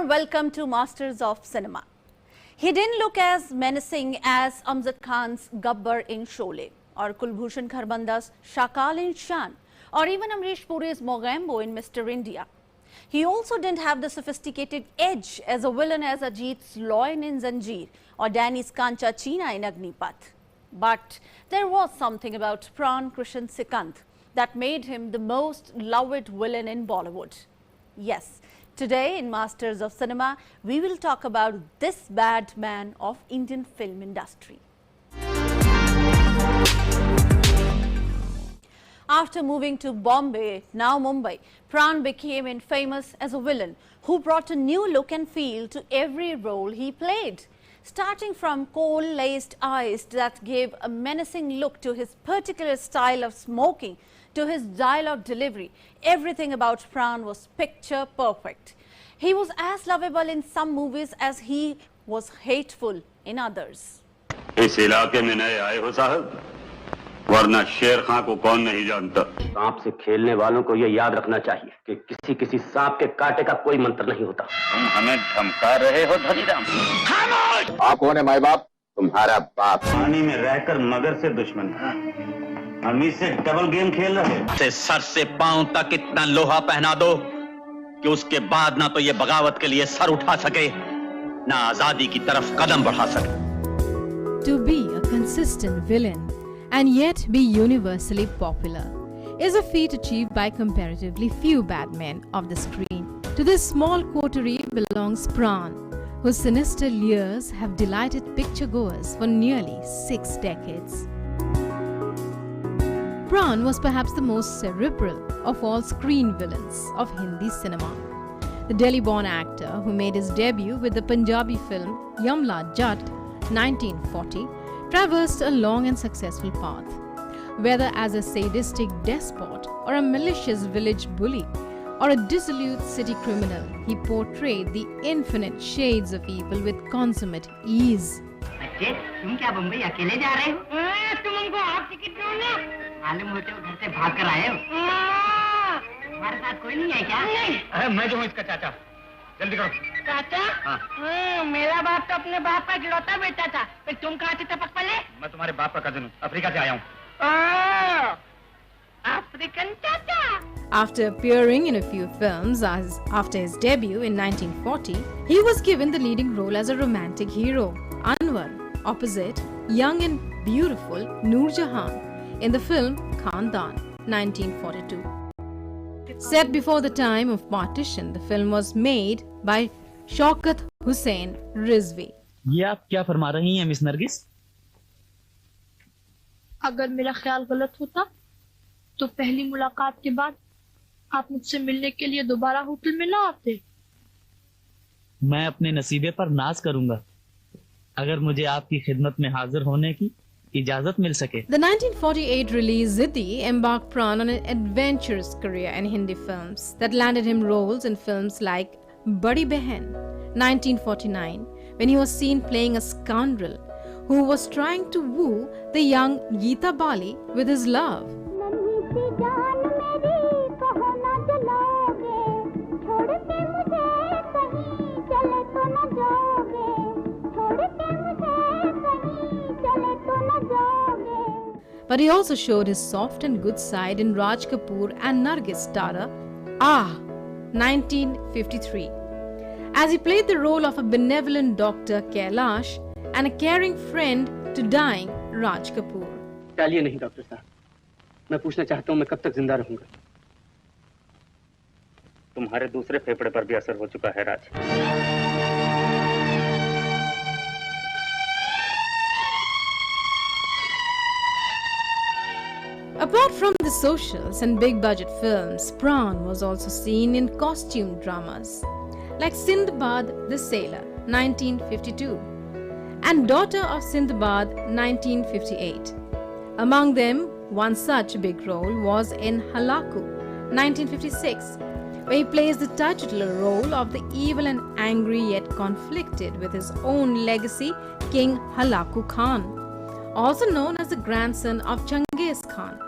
warm welcome to Masters of Cinema. He didn't look as menacing as Amjad Khan's Gabbar in Sholay, or Kulbhushan Kharbanda's Shakal in Shan, or even Amrish Puri's Mogambo in Mr. India. He also didn't have the sophisticated edge as a villain as Ajit Loin in Zanjeer or Danny's Kancha Cheena in Agnipath. But there was something about Pran Krishan Sikand that made him the most loved villain in Bollywood. Yes, today in Masters of Cinema, we will talk about this bad man of Indian film industry. After moving to Bombay, now Mumbai, Pran became infamous as a villain who brought a new look and feel to every role he played. Starting from coal-laced eyes that gave a menacing look to his particular style of smoking, to his dialogue delivery, everything about Pran was picture perfect. He was as lovable in some movies as he was hateful in others. इस इलाके में नए आए हो साहब, वरना शेर खां को कौन नहीं जानता। सांप से खेलने वालों को ये याद रखना चाहिए कि किसी सांप के कांटे का कोई मंत्र नहीं होता। तुम हमें धमका रहे हो धनीराम? खामोश! आप कौन है माई बाप? तुम्हारा बाप। पानी में रहकर मगर से दुश्मन था, हम इससे डबल गेम खेल रहे। से सर से पांव तक इतना लोहा पहना दो कि उसके बाद ना तो ये बगावत के लिए सर उठा सके, ना आजादी की तरफ कदम बढ़ा सके। To be a consistent villain and yet be universally popular is a feat achieved by comparatively few bad men of the screen. To this small coterie belongs Pran, whose sinister leers have delighted picture-goers for nearly 6 decades. Pran was perhaps the most cerebral of all screen villains of Hindi cinema. The Delhi-born actor who made his debut with the Punjabi film Yamla Jatt 1940 traversed a long and successful path. Whether as a sadistic despot or a malicious village bully or a dissolute city criminal, he portrayed the infinite shades of evil with consummate ease. बच्चे, तुम क्या बम्बई अकेले जा रहे हो? तुम हमको half ticket दो ना। मालूम होते हो घर से भाग कर आए हो। हमारे साथ कोई नहीं है क्या? नहीं। मैं जो हूँ इसका चाचा। जल्दी करो। चाचा? हाँ। मेरा बाप तो अपने बाप का इकलौता बेटा था। फिर तुम कहाँ थे टपक पले? मैं तुम्हारे बाप का कजन हूँ, अफ्रीका से आया हूँ। African Chacha. After appearing in a few films after his debut in 1940, he was given the leading role as a romantic hero, Anwar, opposite young and beautiful Noor Jahan in the film Khandan, 1942. Set before the time of partition, the film was made by Shaukat Hussain Rizvi. ये आप क्या फरमा रही हैं miss Nargis? अगर मेरा ख्याल गलत होता तो पहली मुलाकात के बाद आप मुझसे मिलने के लिए दोबारा होटल में ना आते। मैं अपने नसीबे पर नाज करूंगा अगर मुझे आपकी खिदमत में हाजिर होने की इजाजत मिल सके। The 1948 release Ziddi embarked Pran on an adventurous career in Hindi films that landed him roles in films like Badi Behan, 1949, when he was seen playing a scoundrel who was trying to woo the young Geeta Bali with his love. But he also showed his soft and good side in Raj Kapoor and Nargis Tara, 1953, as he played the role of a benevolent doctor Kailash and a caring friend to dying Raj Kapoor. चलिए नहीं doctor साहब, मैं पूछना चाहता हूँ मैं कब तक जिंदा रहूंगा? तुम्हारे दूसरे फेफड़े पर भी असर हो चुका है राज। Apart from the socials and big-budget films, Pran was also seen in costume dramas like Sindbad the Sailor, 1952, and Daughter of Sindbad, 1958. Among them, one such big role was in Halaku, 1956, where he plays the titular role of the evil and angry yet conflicted with his own legacy, King Halaku Khan, also known as the grandson of Genghis Khan.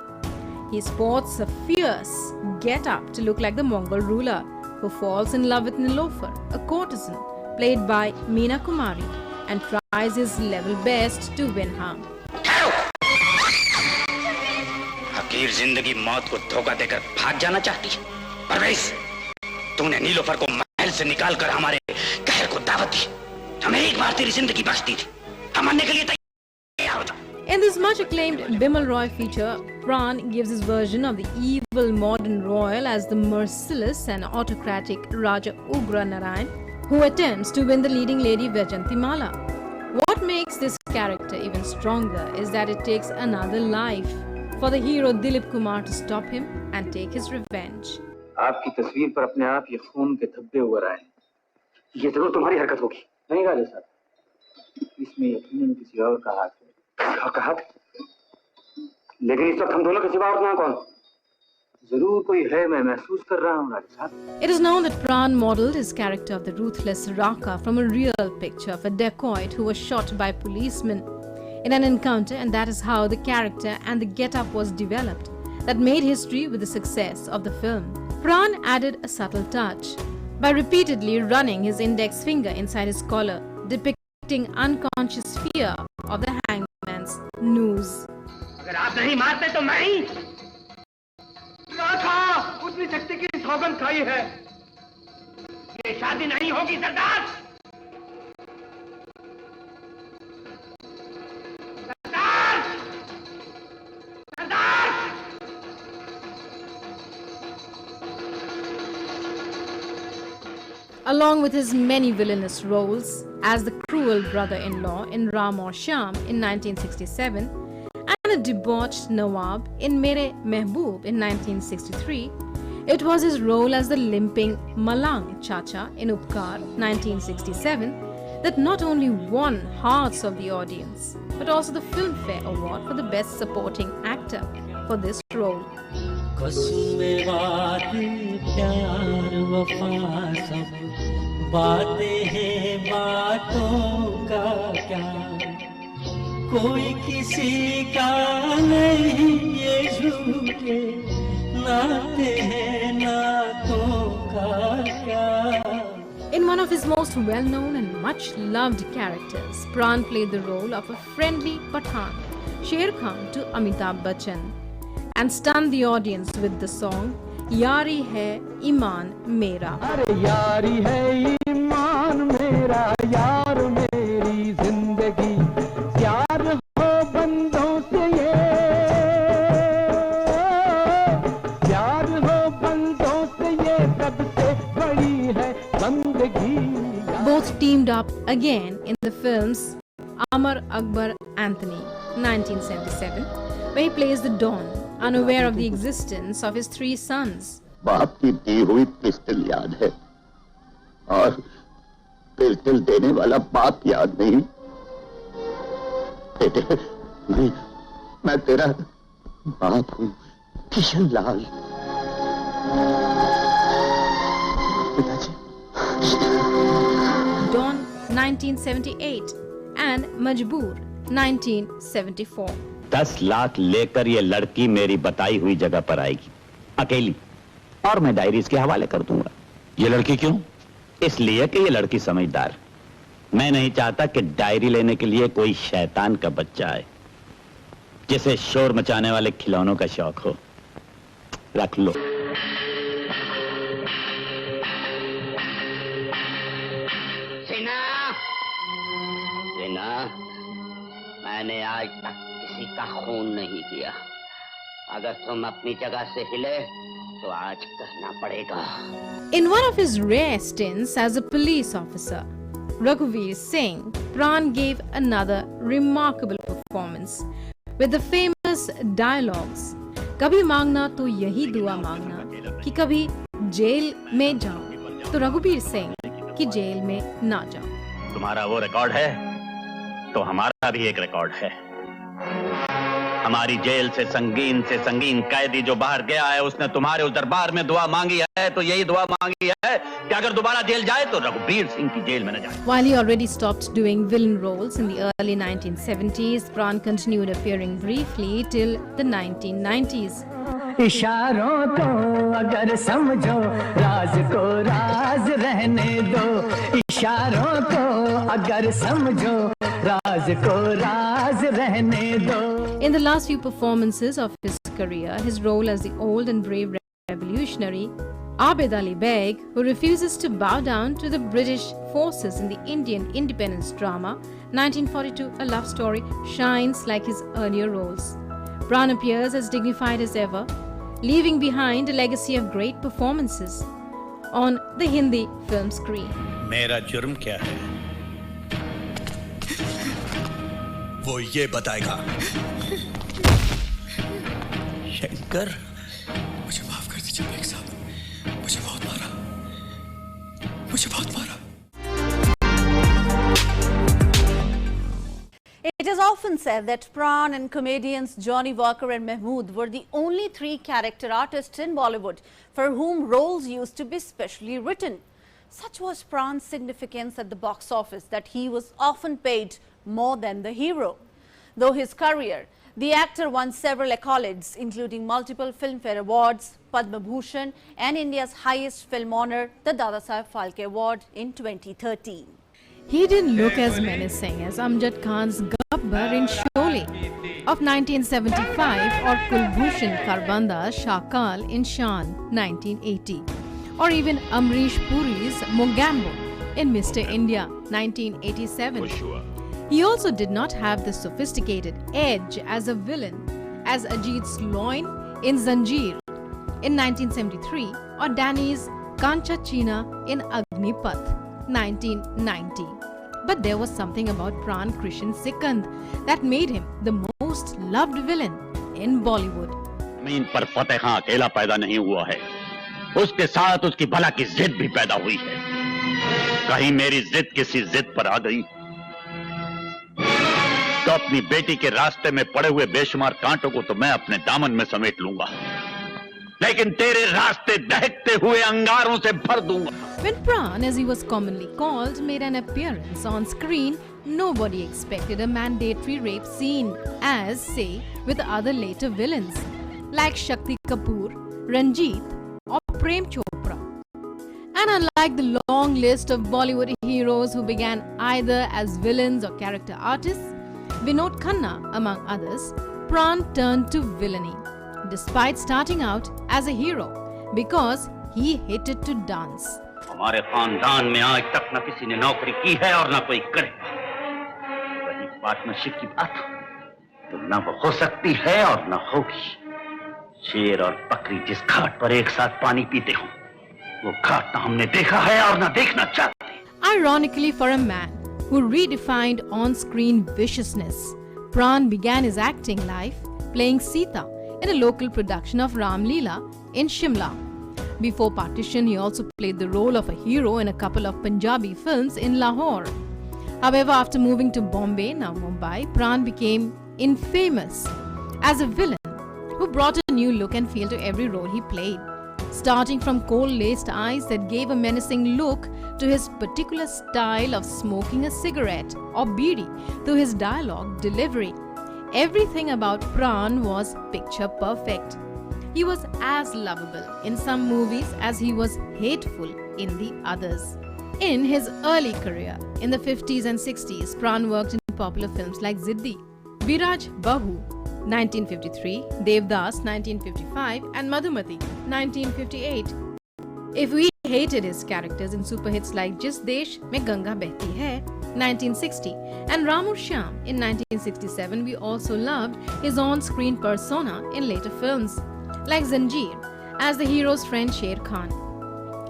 He sports a fierce get-up to look like the Mongol ruler, who falls in love with Nilofer, a courtesan played by Meena Kumari, and tries his level best to win her. हकीर जिंदगी मौत को धोखा देकर भाग जाना चाहती है। परवेज, तूने नीलोफर को महल से निकालकर हमारे कहर को दावत दी। हमें एक बार तेरी जिंदगी बख्श दी थी, हम मरने के लिए तैयार हो जाओ। In this much acclaimed Bimal Roy feature, Pran gives his version of the evil modern royal as the merciless and autocratic Raja Ugra Narayan, who attempts to win the leading lady Vajantimala. What makes this character even stronger is that it takes another life for the hero Dilip Kumar to stop him and take his revenge. आपकी तस्वीर पर अपने आप ये खून के धब्बे उभर आए। ये जरूर तुम्हारी हरकत होगी। नहीं गाले साहब, इसमें यकीनन किसी और का हाथ है। कहा, लेकिन इस वक्त हम दोनों के सिवा और ना कौन? जरूर कोई है, मैं महसूस कर रहा हूँ राजा साहब। It is known that Pran modeled his character of the ruthless Raka from a real picture of a dacoit who was shot by policemen in an encounter, and that is how the character and the get-up was developed that made history with the success of the film. Pran added a subtle touch by repeatedly running his index finger inside his collar, depicting unconscious fear of the hangman's noose. अगर आप नहीं मारते तो मैं ही। उतनी शक्ति की सौगंध खाई है। ये शादी नहीं होगी सरदार। सरदार! सरदार! Along with his many villainous roles as the cruel brother-in-law in Ram Aur Shyam in 1967 and a debauched Nawab in Mere Mehboob in 1963, it was his role as the limping Malang Chacha in Upkar 1967 that not only won hearts of the audience but also the Filmfare Award for the Best Supporting Actor for this role. बातें हैं बातों का क्या, कोई किसी का नहीं, ये झूठे नाते हैं नातों का क्या। In one of his most well-known and much-loved characters, Pran played the role of a friendly Pathan, Sher Khan to Amitabh Bachchan, and stunned the audience with the song यारी है ईमान मेरा। अरे यारी है ईमान मेरा, यार मेरी जिंदगी, प्यार हो बंदों से ये, प्यार हो बंदों से ये, सबसे बड़ी है बंदगी। Both teamed up again in the films Amar Akbar Anthony 1977, where he plays the Don, unaware of the existence of his three sons. बाप की दी हुई पिस्टल याद है और पिस्टल देने वाला बाप याद नहीं। बेटे, मैं तेरा बाप हूँ, किशन लाल। पिताजी। Don 1978 and Majboor 1974. 10 लाख लेकर ये लड़की मेरी बताई हुई जगह पर आएगी, अकेली, और मैं डायरी इसके हवाले कर दूंगा। ये लड़की क्यों? इसलिए कि ये लड़की समझदार। मैं नहीं चाहता कि डायरी लेने के लिए कोई शैतान का बच्चा आए जिसे शोर मचाने वाले खिलौनों का शौक हो। रख लो। सेना, सेना, मैंने आज तक किसी का खून नहीं किया। अगर तुम अपनी जगह से हिले तो आज करना पड़ेगा। In one of his rare stints as a police officer, Raghuveer Singh, Pran gave another remarkable performance with the famous dialogues, कभी मांगना तो यही दुआ मांगना कि कभी जेल में जाओ तो रघुवीर सिंह की जेल में ना जाओ। तुम्हारा वो रिकॉर्ड है तो हमारा भी एक रिकॉर्ड है। हमारी जेल से संगीन कैदी जो बाहर गया है, उसने तुम्हारे उस दरबार में दुआ मांगी है, तो यही दुआ मांगी है कि अगर दोबारा जेल जाए तो रघुबीर सिंह की जेल में न जाए। While he already stopped doing villain roles in the early 1970s, Pran continued appearing briefly till the 1990s. इशारों को अगर समझो, राज को राज रहने दो। इशारों को अगर समझो, राज को राज रहने दो। In the last few performances of his career, his role as the old and brave revolutionary Abed Ali Beg, who refuses to bow down to the British forces in the Indian independence drama 1942, A Love Story, shines like his earlier roles. Pran appears as dignified as ever, leaving behind a legacy of great performances on the Hindi film screen. मेरा जुर्म क्या है वो ये बताएगा। शंकर, मुझे माफ कर दीजिए बेग साहब, मुझे बहुत मारा। It is often said that Pran and comedians Johnny Walker and Mahmood were the only three character artists in Bollywood for whom roles used to be specially written. Such was Pran's significance at the box office that he was often paid more than the hero. Though his career, the actor won several accolades, including multiple Filmfare Awards, Padma Bhushan, and India's highest film honour, the Dadasaheb Phalke Award in 2013. He didn't look as menacing as Amjad Khan's Gabbar in Sholay of 1975 or Kulbhushan Kharbanda's Shakal in Shan 1980, or even Amrish Puri's Mogambo in Mr. India 1987. He also did not have the sophisticated edge as a villain as Ajit Sloin in Zanjeer in 1973 or Danny's Kancha China in Agnipath 1990. But there was something about Pran Krishan Sikand that made him the most loved villain in Bollywood. जमीन पर फतेह खां अकेला पैदा नहीं हुआ है, उसके साथ उसकी भला की जिद भी पैदा हुई है। कहीं मेरी जिद किसी जिद पर आ गई तो अपनी बेटी के रास्ते में पड़े हुए बेशुमार कांटों को तो मैं अपने दामन में समेट लूंगा, लेकिन तेरे रास्ते दहकते हुए अंगारों से भर दूंगा। When Pran, as he was commonly called, made an appearance on screen, nobody expected a mandatory rape scene, as, say, with other later villains, like Shakti Kapoor, Ranjit, or Prem Chopra. And unlike the long list of Bollywood heroes who began either as villains or character artists, Vinod Khanna, among others, Pran turned to villainy, despite starting out as a hero, because he hated to dance. हमारे खानदान में आज तक न किसी ने नौकरी की है और न कोई करेगा। वही पार्टनरशिप की बात तो न वो हो सकती है और न होगी। शेर और बकरी जिस घाट पर एक साथ पानी पीते हो, वो घाट न हमने देखा है और न देखना चाहते। Ironically, for a man who redefined on-screen viciousness, Pran began his acting life playing Sita in a local production of Ram Leela in Shimla. Before partition, he also played the role of a hero in a couple of Punjabi films in Lahore. However, after moving to Bombay, now Mumbai, Pran became infamous as a villain who brought a new look and feel to every role he played. Starting from coal-laced eyes that gave a menacing look to his particular style of smoking a cigarette or beedi, to his dialogue delivery, everything about Pran was picture perfect. He was as lovable in some movies as he was hateful in the others. In his early career, in the 50s and 60s, Pran worked in popular films like Ziddi, Viraj Bahu, 1953, Devdas, 1955, and Madhumati, 1958. If we hated his characters in super hits like Jis Desh Mein Ganga Behti Hai, 1960, and Ramu Shyam in 1967, we also loved his on-screen persona in later films, like Zanjeer, as the hero's friend Sher Khan.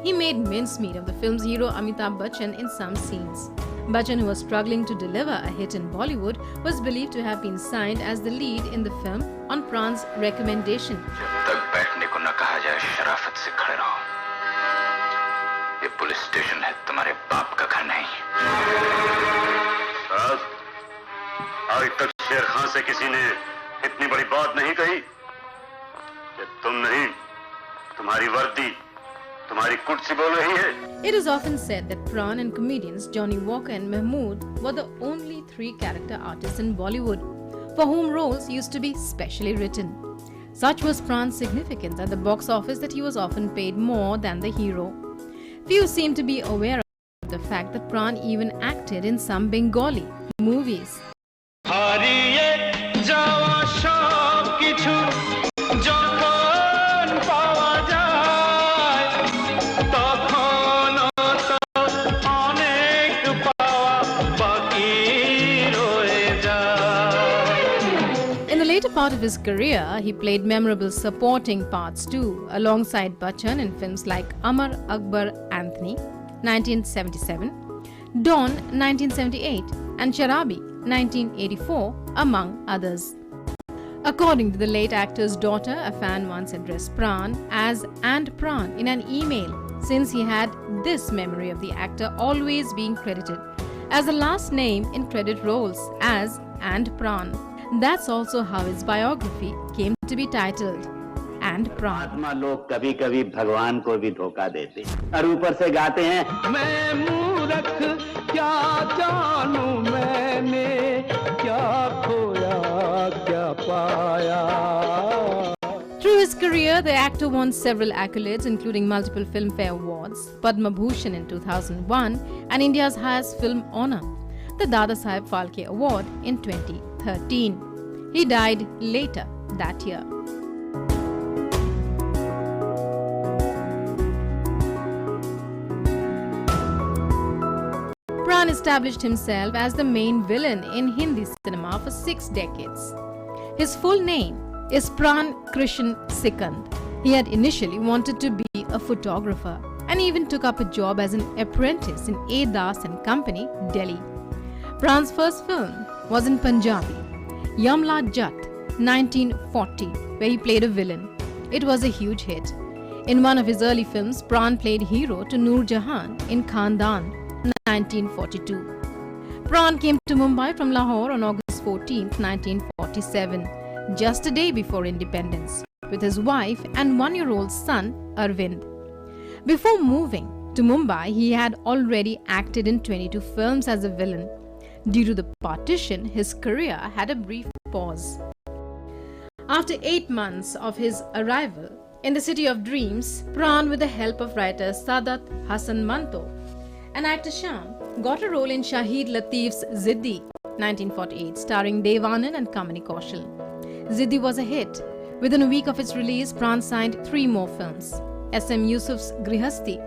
He made mincemeat of the film's hero Amitabh Bachchan in some scenes. Bachchan, who was struggling to deliver a hit in Bollywood, was believed to have been signed as the lead in the film on Pran's recommendation. आज तक शेर खान से किसी ने इतनी बड़ी बात नहीं कही कि तुम नहीं, तुम्हारी वर्दी, तुम्हारी कुर्सी बोल रही है। It is often said that Pran and comedians Johnny Walker and Mahmood were the only 3 character artists in Bollywood for whom roles used to be specially written. Such was Pran's significance at the box office that he was often paid more than the hero. Few seem to be aware of the fact that Pran even acted in some Bengali movies. Part of his career, he played memorable supporting parts too, alongside Bachchan in films like Amar Akbar Anthony, 1977, Don, 1978, and Sharabi, 1984, among others. According to the late actor's daughter, a fan once addressed Pran as And Pran in an email, since he had this memory of the actor always being credited as the last name in credit roles as And Pran. That's also how his biography came to be titled And Pran. आत्मा लोग कभी कभी भगवान को भी धोखा देते और ऊपर से गाते हैं, मैं मूर्ख क्या जानूं मैंने क्या खोया क्या पाया. Through his career, the actor won several accolades, including multiple Filmfare Awards, Padma Bhushan in 2001, and India's highest film honor, the Dada Saheb Phalke Award in 2013. He died later that year. Pran established himself as the main villain in Hindi cinema for 6 decades. His full name is Pran Krishan Sikand. He had initially wanted to be a photographer and even took up a job as an apprentice in A. Das and Company, Delhi. Pran's first film was in Punjabi, Yamla Jat, 1940, where he played a villain. It was a huge hit. In one of his early films, Pran played hero to Noor Jahan in Khandan, 1942. Pran came to Mumbai from Lahore on August 14, 1947, just a day before independence, with his wife and 1-year-old son, Arvind. Before moving to Mumbai, he had already acted in 22 films as a villain. Due to the partition, his career had a brief pause. After 8 months of his arrival in the City of Dreams, Pran, with the help of writer Sadat Hassan Manto and actor Sham, got a role in Shahid Latif's Ziddi, 1948, starring Dev Anand and Kamini Kaushal. Ziddi was a hit. Within a week of its release, Pran signed 3 more films: S.M. Yusuf's Grihasti,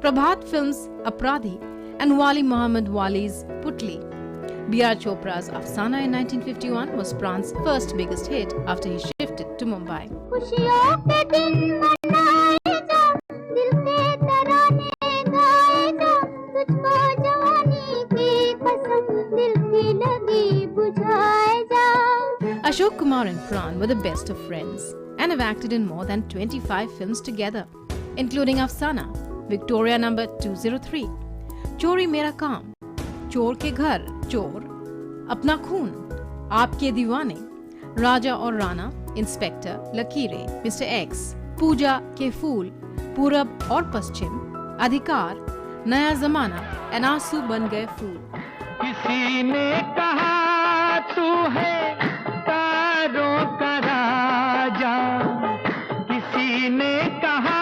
Prabhat Films' Apradhi, and Wali Muhammad Wali's Putli. B.R. Chopra's Afsana in 1951 was Pran's first biggest hit after he shifted to Mumbai. Ashok Kumar and Pran were the best of friends and have acted in more than 25 films together, including Afsana, Victoria No. 203, Chori Mera Kaam, चोर के घर चोर, अपना खून, आपके दीवाने, राजा और Rana, inspector, लकीरें, मिस्टर एक्स, पूजा के फूल, पूरब और पश्चिम, अधिकार, नया जमाना, एंड आंसू बन गए फूल. किसी ने कहा तू है तारों का राजा, किसी ने कहा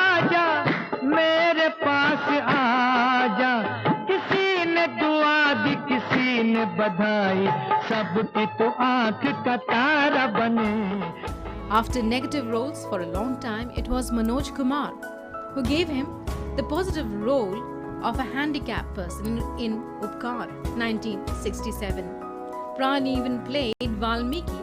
आजा मेरे पास आजा, किसी ने बधाई सबकी तो आंख का तारा बने. After negative roles for a long time, it was Manoj Kumar who gave him the positive role of a handicapped person in Upkar, 1967. Pran even played Valmiki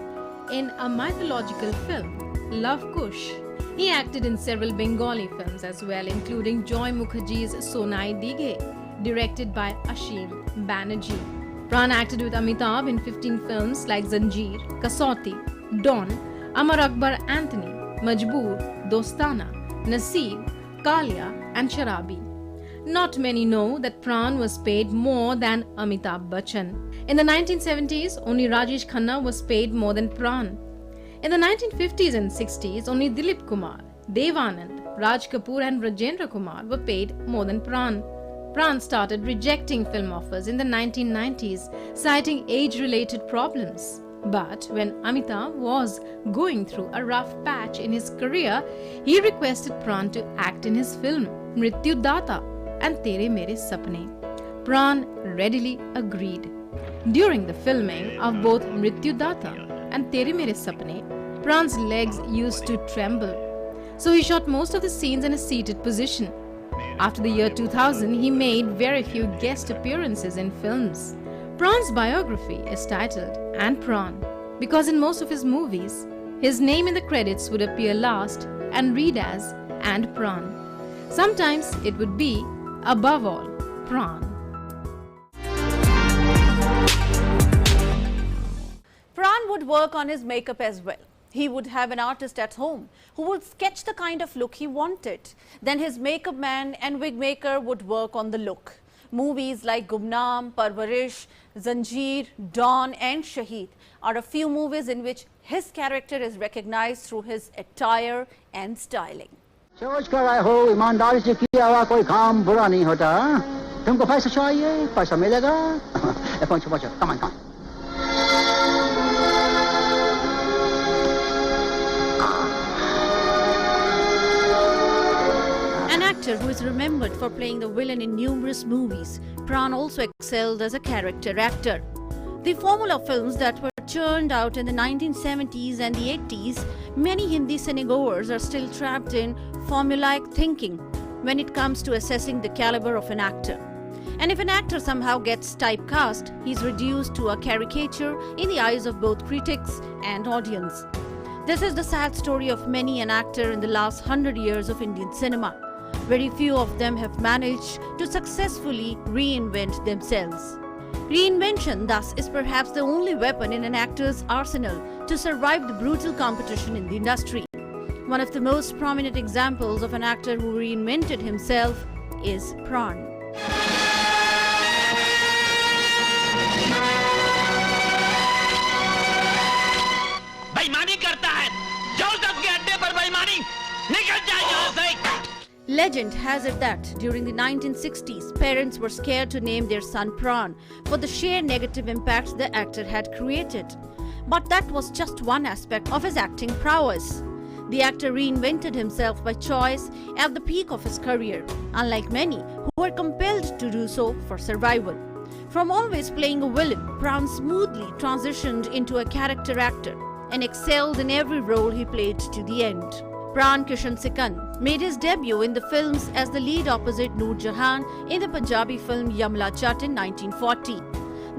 in a mythological film, Love Kush. He acted in several Bengali films as well, including Joy Mukherjee's Sonai Dighe, directed by Ashim Banerjee. Pran acted with Amitabh in 15 films like Zanjeer, Kasauti, Don, Amar Akbar Anthony, Majboor, Dostana, Naseeb, Kalia and Sharabi. Not many know that Pran was paid more than Amitabh Bachchan. In the 1970s, only Rajesh Khanna was paid more than Pran. In the 1950s and 60s, only Dilip Kumar, Dev Anand, Raj Kapoor and Rajendra Kumar were paid more than Pran. Pran started rejecting film offers in the 1990s, citing age-related problems. But when Amitabh was going through a rough patch in his career, he requested Pran to act in his film Mrityu Data and Tere Mere Sapne. Pran readily agreed. During the filming of both Mrityu Data and Tere Mere Sapne, Pran's legs used to tremble, so he shot most of the scenes in a seated position. After the year 2000, he made very few guest appearances in films. Pran's biography is titled And Pran because in most of his movies, his name in the credits would appear last and read as And Pran. Sometimes it would be, above all, Pran. Pran would work on his makeup as well. He would have an artist at home who would sketch the kind of look he wanted. Then his makeup man and wig maker would work on the look. Movies like Gumnaam, Parvarish, Zanjeer, Dawn and Shaheed are a few movies in which his character is recognized through his attire and styling. सोच कर आए हो ईमानदारी से किया हुआ कोई काम बुरा नहीं होता तुमको पैसा चाहिए पैसा मिलेगा पहुंचो पहुंचो कम कम An actor who is remembered for playing the villain in numerous movies, Pran also excelled as a character actor. The formula films that were churned out in the 1970s and the 80s, many Hindi cinegoers are still trapped in formulaic thinking when it comes to assessing the caliber of an actor. And if an actor somehow gets typecast, he's reduced to a caricature in the eyes of both critics and audience. This is the sad story of many an actor in the last 100 years of Indian cinema. Very few of them have managed to successfully reinvent themselves. Reinvention, thus, is perhaps the only weapon in an actor's arsenal to survive the brutal competition in the industry. One of the most prominent examples of an actor who reinvented himself is Pran. बेईमानी करता है, जाओ सबके अड्डे पर बेईमानी, निकल जाए यहाँ से। Legend has it that during the 1960s, parents were scared to name their son Pran for the sheer negative impact the actor had created. But that was just one aspect of his acting prowess. The actor reinvented himself by choice at the peak of his career, unlike many who were compelled to do so for survival. From always playing a villain, Pran smoothly transitioned into a character actor and excelled in every role he played to the end. Pran Kishan Sikand made his debut in the films as the lead opposite Noor Jahan in the Punjabi film Yamla Jatt in 1940.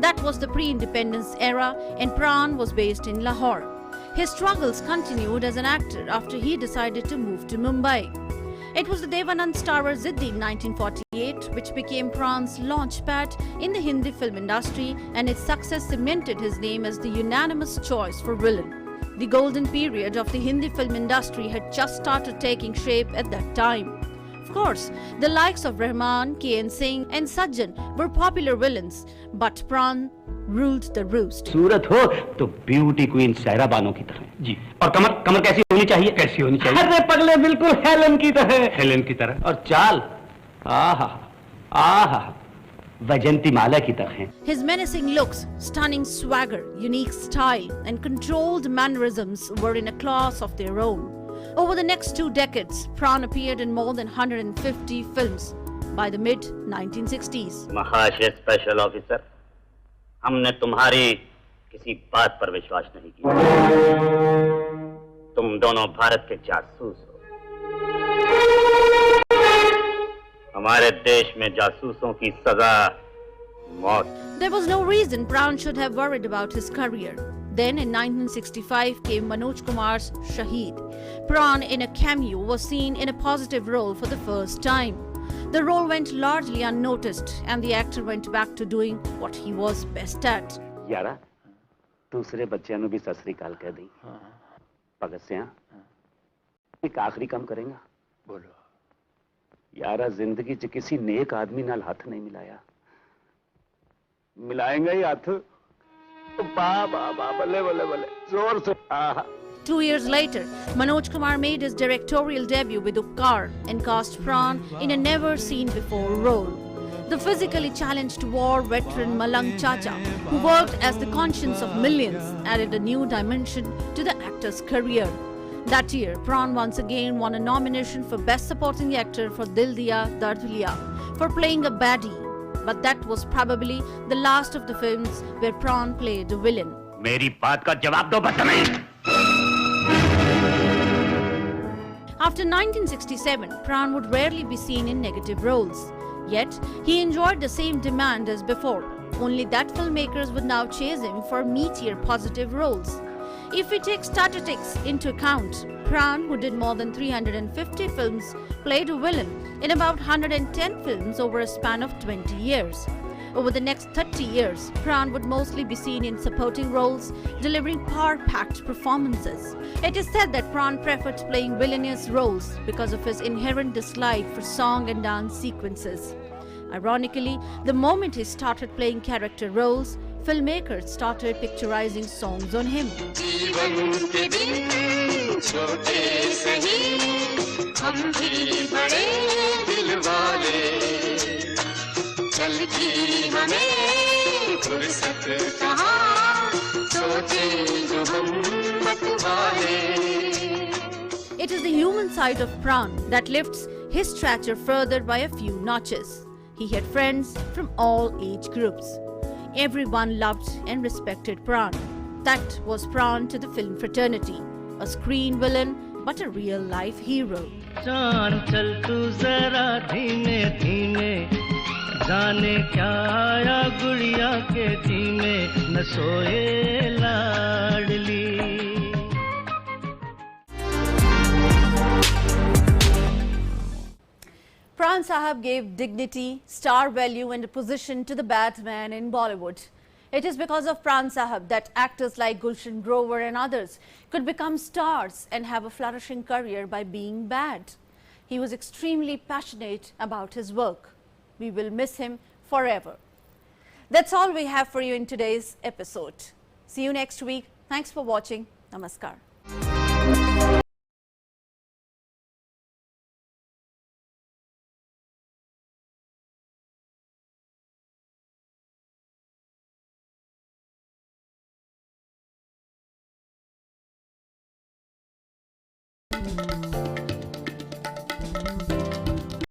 That was the pre-independence era and Pran was based in Lahore. His struggles continued as an actor after he decided to move to Mumbai. It was the Devanand starrer Ziddi in 1948 which became Pran's launchpad in the Hindi film industry, and its success cemented his name as the unanimous choice for villain. The golden period of the Hindi film industry had just started taking shape at that time. Of course, the likes of Rahman, K.N. Singh and Sajjan were popular villains, but Pran ruled the roost. सूरत हो तो beauty queen Saira Bano की तरह जी, और कमर कमर कैसी होनी चाहिए? कैसी होनी चाहिए? अरे पगले बिल्कुल हेलन की तरह। हेलन की तरह। और चाल, आहा आहा वजंतीमाला की तरह। His menacing looks, stunning swagger, unique style and controlled mannerisms were in a class of their own. Over the next 2 decades, Pran appeared in more than 150 films. By the mid-1960s, महाशय special officer, हमने तुम्हारी किसी बात पर विश्वास नहीं किया। तुम दोनों भारत के जासूस हो। हमारे देश में जासूसों की सजा मौत। There was no reason Pran should have worried about his career. Then in 1965 came Manoj Kumar's Shaheed. Pran in a cameo was seen in a positive role for the first time. The role went largely unnoticed and the actor went back to doing what he was best at. यारा, दूसरे बच्चों ਨੂੰ भी सत श्री अकाल कह दी। भगत सिंह, एक आखिरी काम करेंगे? बोलो। यारा जिंदगी च किसी नेक आदमी नाल हाथ नहीं मिलाया, मिलाएंगे ही हाथ। बा बा बा, बल्ले बल्ले बल्ले, जोर से। 2 years later, Manoj Kumar made his directorial debut with Upkar and cast Pran in a never-seen-before role. The physically challenged war veteran Malang Chacha, who worked as the conscience of millions, added a new dimension to the actor's career. That year, Pran once again won a nomination for Best Supporting Actor for Dil Diya Dard Liya for playing a baddie. But that was probably the last of the films where Pran played a villain. मेरी बात का जवाब दो बदतमीज। After 1967, Pran would rarely be seen in negative roles. Yet, he enjoyed the same demand as before, only that filmmakers would now chase him for meatier positive roles. If we take statistics into account, Pran, who did more than 350 films, played a villain in about 110 films over a span of 20 years. Over the next 30 years, Pran would mostly be seen in supporting roles, delivering power-packed performances. It is said that Pran preferred playing villainous roles because of his inherent dislike for song and dance sequences. Ironically, the moment he started playing character roles, filmmakers started picturizing songs on him. It is the human side of Pran that lifts his stature further by a few notches. He had friends from all age groups. Everyone loved and respected Pran. That was Pran to the film fraternity, a screen villain but a real-life hero. जान चल तू जरा धीमे धीमे, जाने क्या आया गुड़िया के जी में, न सोए लाडली। Pran Sahab gave dignity, star value and a position to the bad man in Bollywood. It is because of Pran Sahab that actors like Gulshan Grover and others could become stars and have a flourishing career by being bad. He was extremely passionate about his work. We will miss him forever. That's all we have for you in today's episode. See you next week. Thanks for watching. Namaskar.